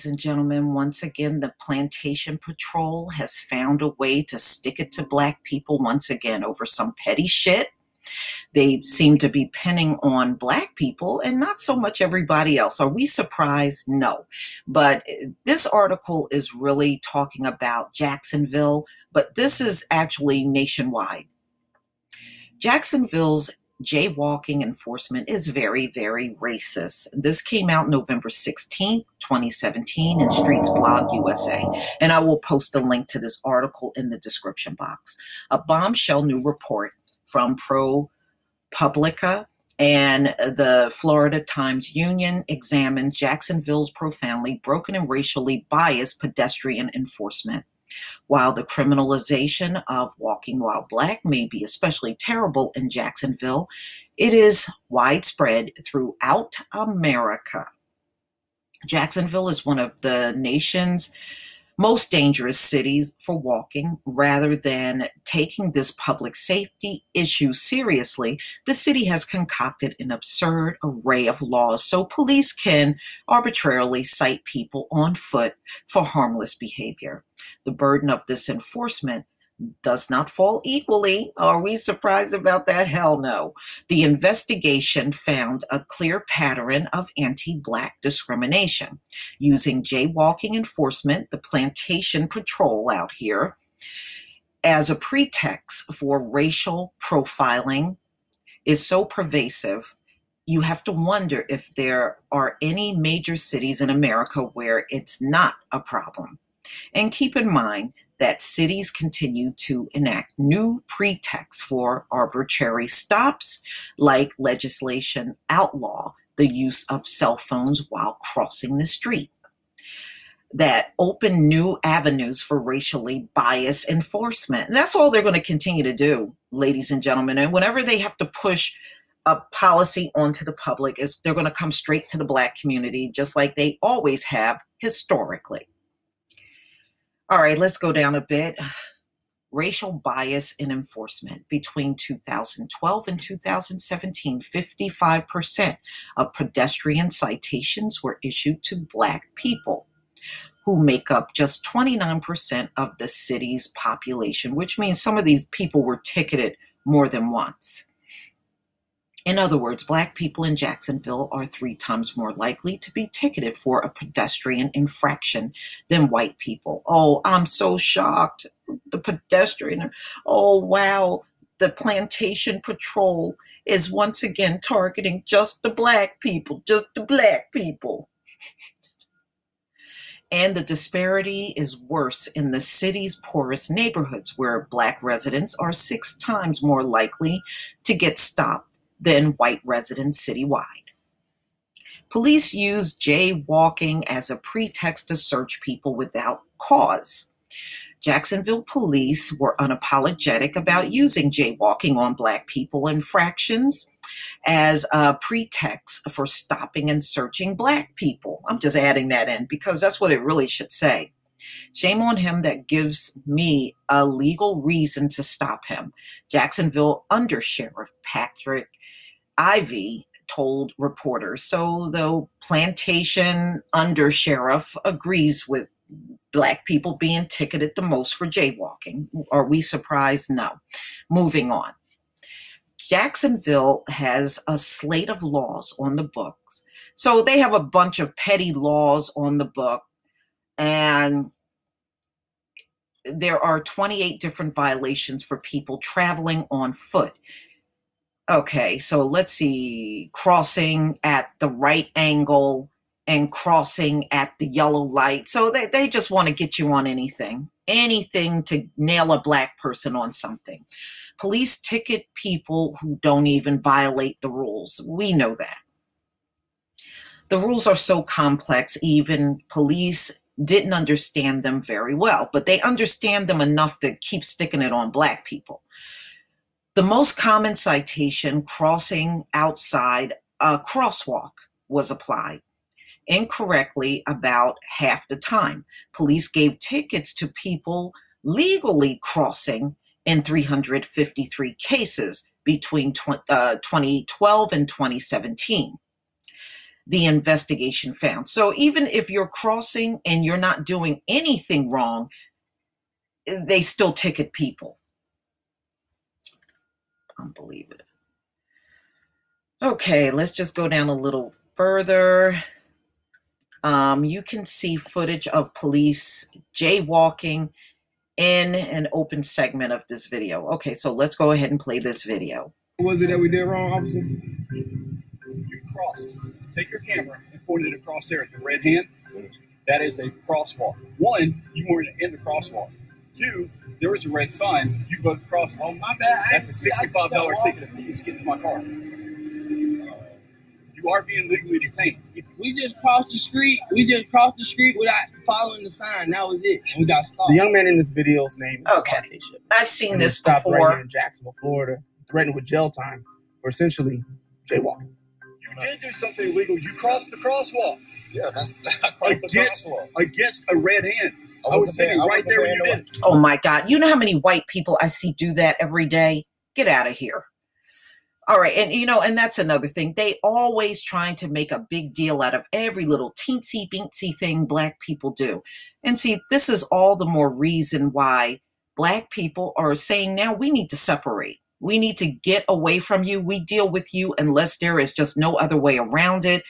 and gentlemen. Once again, the Plantation Patrol has found a way to stick it to Black people once again over some petty shit. They seem to be pinning on Black people and not so much everybody else. Are we surprised? No. But this article is really talking about Jacksonville, but this is actually nationwide. Jacksonville's jaywalking enforcement is very, very racist. This came out November 16th, 2017 in Streets Blog USA. And I will post a link to this article in the description box. A bombshell new report from ProPublica and the Florida Times Union examined Jacksonville's profoundly broken and racially biased pedestrian enforcement. While the criminalization of walking while Black may be especially terrible in Jacksonville, it is widespread throughout America. Jacksonville is one of the nation's most dangerous cities for walking. Rather than taking this public safety issue seriously, the city has concocted an absurd array of laws so police can arbitrarily cite people on foot for harmless behavior. The burden of this enforcement does not fall equally. Are we surprised about that? Hell no. The investigation found a clear pattern of anti-Black discrimination. Using jaywalking enforcement, the Plantation Patrol out here, as a pretext for racial profiling is so pervasive, you have to wonder if there are any major cities in America where it's not a problem. And keep in mind that cities continue to enact new pretexts for arbitrary stops, like legislation outlaw the use of cell phones while crossing the street, that open new avenues for racially biased enforcement. And that's all they're going to continue to do, ladies and gentlemen. And whenever they have to push a policy onto the public, they're going to come straight to the Black community, just like they always have historically. All right, let's go down a bit. Racial bias in enforcement. Between 2012 and 2017, 55% of pedestrian citations were issued to Black people, who make up just 29% of the city's population, which means some of these people were ticketed more than once. In other words, Black people in Jacksonville are 3 times more likely to be ticketed for a pedestrian infraction than white people. Oh, I'm so shocked. The pedestrian. Oh, wow. The Plantation Patrol is once again targeting just the Black people, just the Black people. And the disparity is worse in the city's poorest neighborhoods, where Black residents are 6 times more likely to get stopped than white residents citywide. Police use jaywalking as a pretext to search people without cause. Jacksonville police were unapologetic about using jaywalking on Black people infractions as a pretext for stopping and searching Black people. I'm just adding that in because that's what it really should say. Shame on him that gives me a legal reason to stop him. Jacksonville Undersheriff Patrick Ivy told reporters. So the Plantation Undersheriff agrees with Black people being ticketed the most for jaywalking. Are we surprised? No. Moving on. Jacksonville has a slate of laws on the books. So they have a bunch of petty laws on the book, and there are 28 different violations for people traveling on foot. Okay, so let's see, crossing at the right angle and crossing at the yellow light. So they just want to get you on anything to nail a Black person on something. Police ticket people who don't even violate the rules. We know that. The rules are so complex, even police didn't understand them very well, but they understand them enough to keep sticking it on Black people. The most common citation, crossing outside a crosswalk, was applied incorrectly about half the time. Police gave tickets to people legally crossing in 353 cases between 2012 and 2017. the investigation found. So even if you're crossing and you're not doing anything wrong, they still ticket people. Unbelievable. Okay, let's just go down a little further. You can see footage of police jaywalking in an open segment of this video. Okay, so let's go ahead and play this video. What was it that we did wrong, officer? You crossed. Take your camera and point it across there at the red hand. That is a crosswalk. One, you weren't in the crosswalk. Two, there was a red sign. You both crossed. Oh, my bad. That's a $65 ticket apiece. Get to my car. You are being legally detained. If we just crossed the street without following the sign. That was it. And we got stopped. The young man in this video's name is Okay. I've seen this before. Right here in Jacksonville, Florida, threatened with jail time for essentially jaywalking. You did do something illegal. You crossed the crosswalk. Yeah, that's against a red hand. I was sitting right there when you did it. Oh my God. You know how many white people I see do that every day? Get out of here. All right. And, and that's another thing. They always trying to make a big deal out of every little teensy beansy thing Black people do. And see, this is all the more reason why Black people are saying now we need to separate. We need to get away from you. We deal with you unless there is just no other way around it.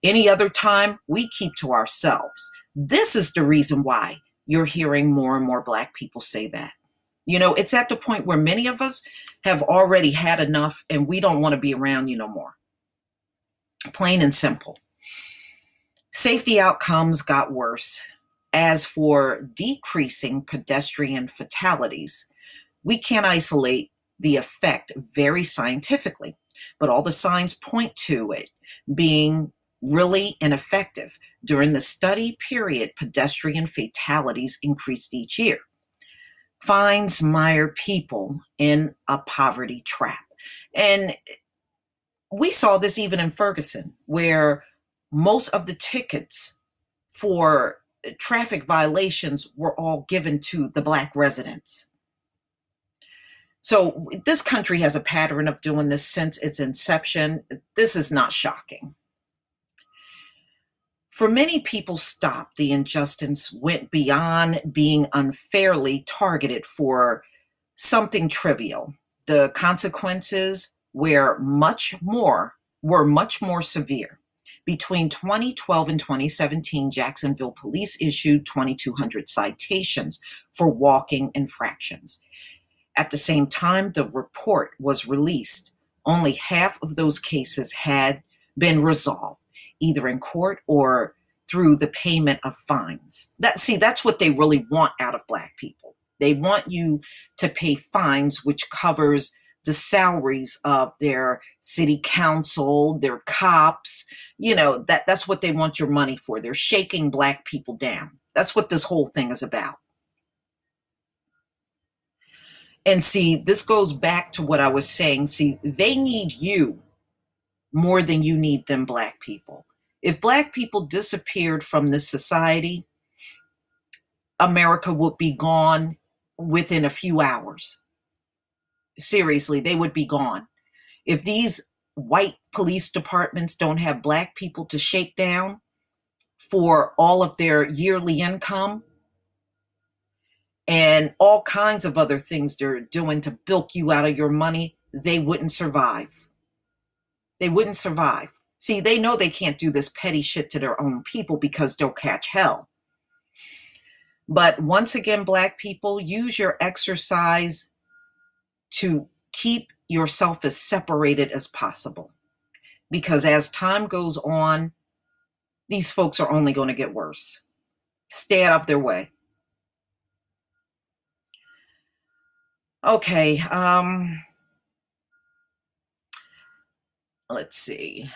Any other time, we keep to ourselves. This is the reason why you're hearing more and more Black people say that. It's at the point where many of us have already had enough and we don't want to be around you no more. Plain and simple. Safety outcomes got worse. As for decreasing pedestrian fatalities, we can't isolate the effect very scientifically, but all the signs point to it being really ineffective. During the study period, pedestrian fatalities increased each year. Fines mire people in a poverty trap. And we saw this even in Ferguson, where most of the tickets for traffic violations were all given to the Black residents. So this country has a pattern of doing this since its inception. This is not shocking. For many people stopped, the injustice went beyond being unfairly targeted for something trivial. The consequences were much more severe. Between 2012 and 2017, Jacksonville police issued 2,200 citations for walking infractions. At the same time the report was released, only half of those cases had been resolved, either in court or through the payment of fines. That's what they really want out of Black people. They want you to pay fines, which covers the salaries of their city council, their cops. That's what they want your money for. They're shaking Black people down. That's what this whole thing is about. And see, this goes back to what I was saying. See, they need you more than you need them, Black people. If Black people disappeared from this society, America would be gone within a few hours. Seriously, they would be gone. If these white police departments don't have Black people to shake down for all of their yearly income and all kinds of other things they're doing to bilk you out of your money, they wouldn't survive. They wouldn't survive. See, they know they can't do this petty shit to their own people because they'll catch hell. But once again, Black people, use your exercise to keep yourself as separated as possible. Because as time goes on, these folks are only going to get worse. Stay out of their way. Okay, let's see.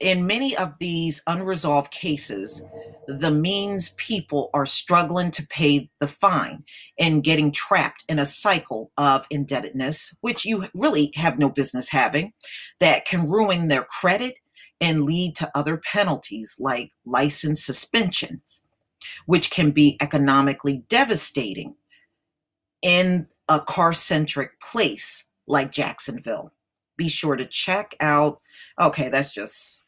In many of these unresolved cases, the means people are struggling to pay the fine and getting trapped in a cycle of indebtedness, which you really have no business having, that can ruin their credit and lead to other penalties like license suspensions, which can be economically devastating in a car-centric place like Jacksonville. Be sure to check out, okay, that's just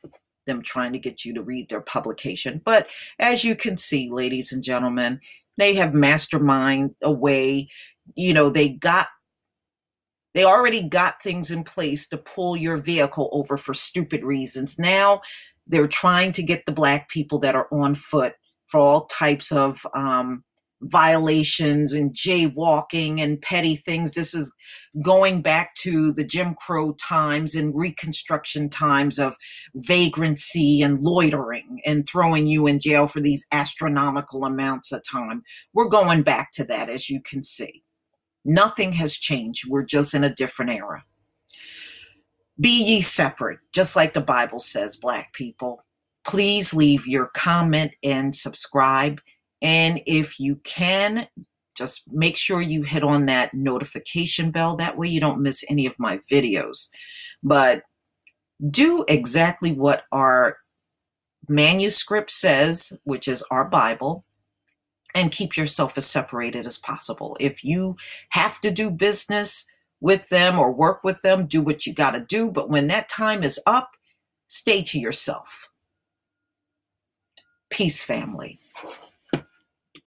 them trying to get you to read their publication. But as you can see, ladies and gentlemen, they have masterminded a way, they already got things in place to pull your vehicle over for stupid reasons. Now they're trying to get the Black people that are on foot for all types of violations and jaywalking and petty things. This is going back to the Jim Crow times and Reconstruction times of vagrancy and loitering and throwing you in jail for these astronomical amounts of time. We're going back to that, as you can see. Nothing has changed. We're just in a different era. Be ye separate, just like the Bible says, Black people. Please leave your comment and subscribe. And if you can, just make sure you hit on that notification bell. That way you don't miss any of my videos. But do exactly what our manuscript says, which is our Bible, and keep yourself as separated as possible. If you have to do business with them or work with them, do what you got to do. But when that time is up, stay to yourself. Peace, family.